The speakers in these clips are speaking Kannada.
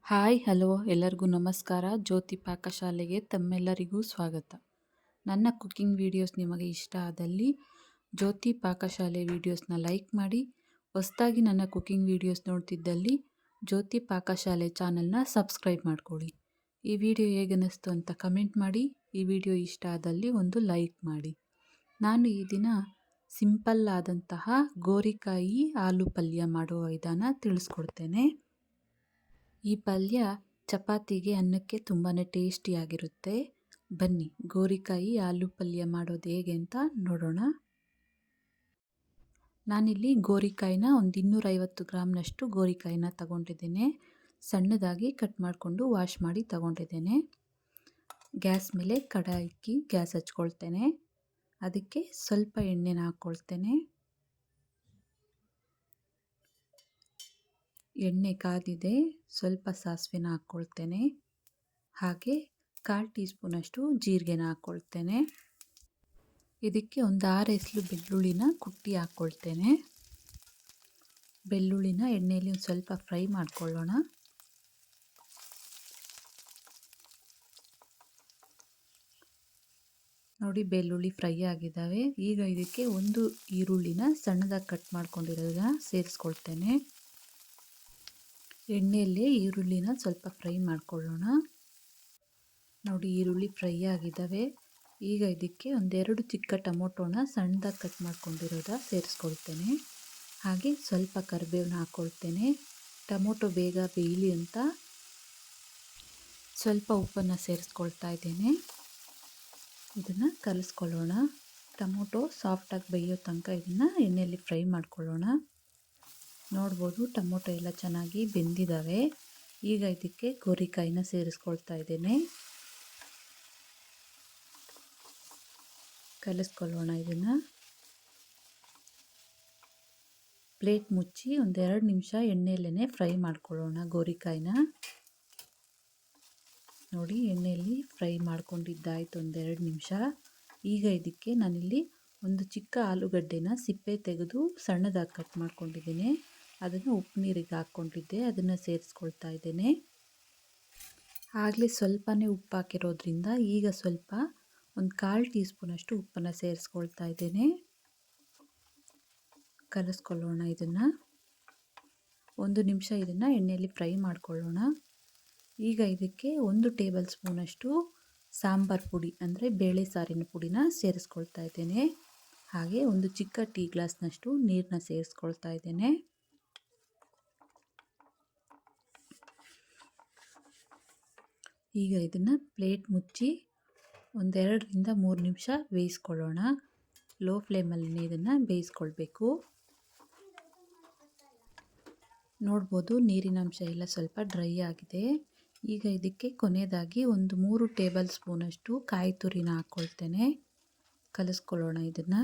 ಹಾಯ್ ಹಲೋ ಎಲ್ಲರಿಗೂ ನಮಸ್ಕಾರ. ಜ್ಯೋತಿ ಪಾಕಶಾಲೆಗೆ ತಮ್ಮೆಲ್ಲರಿಗೂ ಸ್ವಾಗತ. ನನ್ನ ಕುಕ್ಕಿಂಗ್ ವಿಡಿಯೋಸ್ ನಿಮಗೆ ಇಷ್ಟ ಆದಲ್ಲಿ ಜ್ಯೋತಿ ಪಾಕಶಾಲೆ ವಿಡಿಯೋಸ್ನ ಲೈಕ್ ಮಾಡಿ. ಹೊಸದಾಗಿ ನನ್ನ ಕುಕ್ಕಿಂಗ್ ವಿಡಿಯೋಸ್ ನೋಡ್ತಿದ್ದಲ್ಲಿ ಜ್ಯೋತಿ ಪಾಕಶಾಲೆ ಚಾನಲ್ನ ಸಬ್ಸ್ಕ್ರೈಬ್ ಮಾಡ್ಕೊಳ್ಳಿ. ಈ ವಿಡಿಯೋ ಹೇಗನ್ನಿಸ್ತು ಅಂತ ಕಮೆಂಟ್ ಮಾಡಿ. ಈ ವಿಡಿಯೋ ಇಷ್ಟ ಆದಲ್ಲಿ ಒಂದು ಲೈಕ್ ಮಾಡಿ. ನಾನು ಈ ದಿನ ಸಿಂಪಲ್ ಆದಂತಹ ಗೋರಿಕಾಯಿ ಆಲೂ ಪಲ್ಯ ಮಾಡುವ ವಿಧಾನ ತಿಳಿಸ್ಕೊಡ್ತೇನೆ. ಈ ಪಲ್ಯ ಚಪಾತಿಗೆ ಅನ್ನಕ್ಕೆ ತುಂಬಾ ಟೇಸ್ಟಿಯಾಗಿರುತ್ತೆ. ಬನ್ನಿ ಗೋರಿಕಾಯಿ ಆಲೂ ಪಲ್ಯ ಮಾಡೋದು ಹೇಗೆ ಅಂತ ನೋಡೋಣ. ನಾನಿಲ್ಲಿ ಗೋರಿಕಾಯಿನ ಒಂದು 250 ಗ್ರಾಮ್ನಷ್ಟು ಗೋರಿಕಾಯಿನ ತಗೊಂಡಿದ್ದೇನೆ. ಸಣ್ಣದಾಗಿ ಕಟ್ ಮಾಡಿಕೊಂಡು ವಾಶ್ ಮಾಡಿ ತಗೊಂಡಿದ್ದೇನೆ. ಗ್ಯಾಸ್ ಮೇಲೆ ಕಡಾಯಿ ಇಕ್ಕಿ ಗ್ಯಾಸ್ ಹಚ್ಕೊಳ್ತೇನೆ. ಅದಕ್ಕೆ ಸ್ವಲ್ಪ ಎಣ್ಣೆನ ಹಾಕ್ಕೊಳ್ತೇನೆ. ಎಣ್ಣೆ ಕಾದಿದೆ. ಸ್ವಲ್ಪ ಸಾಸಿವೆನ ಹಾಕ್ಕೊಳ್ತೇನೆ. ಹಾಗೆ 1/4 ಟೀ ಸ್ಪೂನಷ್ಟು ಜೀರಿಗೆನ ಹಾಕ್ಕೊಳ್ತೇನೆ. ಇದಕ್ಕೆ ಒಂದು 6 ಎಸಳು ಬೆಳ್ಳುಳ್ಳಿನ ಕುಟ್ಟಿ ಹಾಕ್ಕೊಳ್ತೇನೆ. ಬೆಳ್ಳುಳ್ಳಿನ ಎಣ್ಣೆಯಲ್ಲಿ ಒಂದು ಸ್ವಲ್ಪ ಫ್ರೈ ಮಾಡ್ಕೊಳ್ಳೋಣ. ನೋಡಿ ಬೆಳ್ಳುಳ್ಳಿ ಫ್ರೈ ಆಗಿದ್ದಾವೆ. ಈಗ ಇದಕ್ಕೆ ಒಂದು ಈರುಳ್ಳಿನ ಸಣ್ಣದಾಗಿ ಕಟ್ ಮಾಡ್ಕೊಂಡಿರೋದನ್ನ ಸೇರಿಸ್ಕೊಳ್ತೇನೆ. ಎಣ್ಣೆಯಲ್ಲೇ ಈರುಳ್ಳಿನ ಸ್ವಲ್ಪ ಫ್ರೈ ಮಾಡ್ಕೊಳ್ಳೋಣ. ನೋಡಿ ಈರುಳ್ಳಿ ಫ್ರೈ ಆಗಿದ್ದಾವೆ. ಈಗ ಇದಕ್ಕೆ ಒಂದೆರಡು ಚಿಕ್ಕ ಟೊಮೊಟೊನ ಸಣ್ಣದಾಗಿ ಕಟ್ ಮಾಡ್ಕೊಂಡಿರೋದ ಸೇರಿಸ್ಕೊಳ್ತೇನೆ. ಹಾಗೆ ಸ್ವಲ್ಪ ಕರಿಬೇವನ್ನ ಹಾಕ್ಕೊಳ್ತೇನೆ. ಟೊಮೊಟೊ ಬೇಗ ಬೇಯಲಿ ಅಂತ ಸ್ವಲ್ಪ ಉಪ್ಪನ್ನು ಸೇರಿಸ್ಕೊಳ್ತಾ ಇದ್ದೇನೆ. ಇದನ್ನು ಕಲಿಸ್ಕೊಳ್ಳೋಣ. ಟೊಮೊಟೊ ಸಾಫ್ಟಾಗಿ ಬೇಯೋ ತನಕ ಇದನ್ನು ಎಣ್ಣೆಯಲ್ಲಿ ಫ್ರೈ ಮಾಡ್ಕೊಳ್ಳೋಣ. ನೋಡ್ಬೋದು ಟೊಮೊಟೊ ಎಲ್ಲ ಚೆನ್ನಾಗಿ ಬೆಂದಿದ್ದಾವೆ. ಈಗ ಇದಕ್ಕೆ ಗೋರಿಕಾಯಿನ ಸೇರಿಸ್ಕೊಳ್ತಾ ಇದ್ದೇನೆ. ಕಲಿಸ್ಕೊಳ್ಳೋಣ. ಇದನ್ನು ಪ್ಲೇಟ್ ಮುಚ್ಚಿ 1-2 ನಿಮಿಷ ಎಣ್ಣೆಯಲ್ಲೇ ಫ್ರೈ ಮಾಡ್ಕೊಳ್ಳೋಣ ಗೋರಿಕಾಯಿನ. ನೋಡಿ ಎಣ್ಣೆಯಲ್ಲಿ ಫ್ರೈ ಮಾಡ್ಕೊಂಡಿದ್ದಾಯಿತು 1-2 ನಿಮಿಷ. ಈಗ ಇದಕ್ಕೆ ನಾನಿಲ್ಲಿ ಒಂದು ಚಿಕ್ಕ ಆಲೂಗಡ್ಡೆನ ಸಿಪ್ಪೆ ತೆಗೆದು ಸಣ್ಣದಾಗಿ ಕಟ್ ಮಾಡ್ಕೊಂಡಿದ್ದೇನೆ. ಅದನ್ನು ಉಪ್ಪು ನೀರಿಗೆ ಹಾಕ್ಕೊಂಡಿದ್ದೆ. ಅದನ್ನು ಸೇರಿಸ್ಕೊಳ್ತಾ ಇದ್ದೇನೆ. ಆಗಲೇ ಸ್ವಲ್ಪನೇ ಉಪ್ಪು ಹಾಕಿರೋದ್ರಿಂದ ಈಗ ಸ್ವಲ್ಪ ಒಂದು 1/4 ಟೀ ಸ್ಪೂನಷ್ಟು ಉಪ್ಪನ್ನು ಸೇರಿಸ್ಕೊಳ್ತಾ ಇದ್ದೇನೆ. ಕಲಿಸ್ಕೊಳ್ಳೋಣ. ಇದನ್ನು 1 ನಿಮಿಷ ಇದನ್ನು ಎಣ್ಣೆಯಲ್ಲಿ ಫ್ರೈ ಮಾಡ್ಕೊಳ್ಳೋಣ. ಈಗ ಇದಕ್ಕೆ 1 ಟೇಬಲ್ ಸ್ಪೂನಷ್ಟು ಸಾಂಬಾರು ಪುಡಿ ಅಂದರೆ ಬೇಳೆ ಸಾರಿನ ಪುಡಿನ ಸೇರಿಸ್ಕೊಳ್ತಾ ಇದ್ದೇನೆ. ಹಾಗೆ ಒಂದು ಚಿಕ್ಕ ಟೀ ಗ್ಲಾಸ್ನಷ್ಟು ನೀರನ್ನ ಸೇರಿಸ್ಕೊಳ್ತಾ ಇದ್ದೇನೆ. ಈಗ ಇದನ್ನು ಪ್ಲೇಟ್ ಮುಚ್ಚಿ 1-2-3 ನಿಮಿಷ ಬೇಯಿಸ್ಕೊಳ್ಳೋಣ. ಲೋ ಫ್ಲೇಮಲ್ಲಿ ಇದನ್ನು ಬೇಯಿಸ್ಕೊಳ್ಬೇಕು. ನೋಡ್ಬೋದು ನೀರಿನ ಅಂಶ ಎಲ್ಲ ಸ್ವಲ್ಪ ಡ್ರೈ ಆಗಿದೆ. ಈಗ ಇದಕ್ಕೆ ಕೊನೆಯದಾಗಿ ಒಂದು 3 ಟೇಬಲ್ ಸ್ಪೂನಷ್ಟು ಕಾಯಿ ತುರಿನ ಹಾಕ್ಕೊಳ್ತೇನೆ. ಕಲಿಸ್ಕೊಳ್ಳೋಣ. ಇದನ್ನು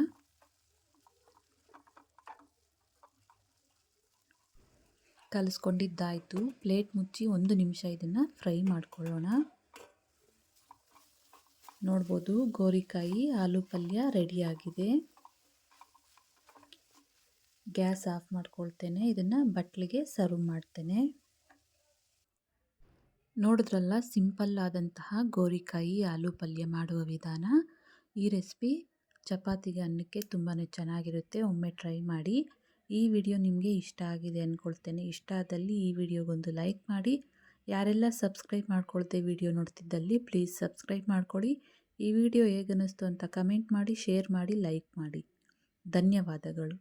ಕಲಿಸ್ಕೊಂಡಿದ್ದಾಯಿತು. ಪ್ಲೇಟ್ ಮುಚ್ಚಿ 1 ನಿಮಿಷ ಇದನ್ನು ಫ್ರೈ ಮಾಡ್ಕೊಳ್ಳೋಣ. ನೋಡ್ಬೋದು ಗೋರಿಕಾಯಿ ಆಲೂ ಪಲ್ಯ ರೆಡಿಯಾಗಿದೆ. ಗ್ಯಾಸ್ ಆಫ್ ಮಾಡ್ಕೊಳ್ತೇನೆ. ಇದನ್ನು ಬಟ್ಲಿಗೆ ಸರ್ವ್ ಮಾಡ್ತೇನೆ. ನೋಡಿದ್ರಲ್ಲ ಸಿಂಪಲ್ ಆದಂತಹ ಗೋರಿಕಾಯಿ ಆಲೂ ಪಲ್ಯ ಮಾಡುವ ವಿಧಾನ. ಈ ರೆಸಿಪಿ ಚಪಾತಿಗೆ ಅನ್ನಕ್ಕೆ ತುಂಬಾ ಚೆನ್ನಾಗಿರುತ್ತೆ. ಒಮ್ಮೆ ಟ್ರೈ ಮಾಡಿ. ಈ ವಿಡಿಯೋ ನಿಮಗೆ ಇಷ್ಟ ಆಗಿದೆ ಅಂದ್ಕೊಳ್ತೇನೆ. ಇಷ್ಟ ಆದಲ್ಲಿ ಈ ವಿಡಿಯೋಗೊಂದು ಲೈಕ್ ಮಾಡಿ. ಯಾರೆಲ್ಲ ಸಬ್ಸ್ಕ್ರೈಬ್ ಮಾಡ್ಕೊಳ್ದೆ ವಿಡಿಯೋ ನೋಡ್ತಿದ್ದಲ್ಲಿ ಪ್ಲೀಸ್ ಸಬ್ಸ್ಕ್ರೈಬ್ ಮಾಡ್ಕೊಳ್ಳಿ. ಈ ವಿಡಿಯೋ ಹೇಗನ್ನಿಸ್ತು ಅಂತ ಕಮೆಂಟ್ ಮಾಡಿ, ಶೇರ್ ಮಾಡಿ, ಲೈಕ್ ಮಾಡಿ. ಧನ್ಯವಾದಗಳು.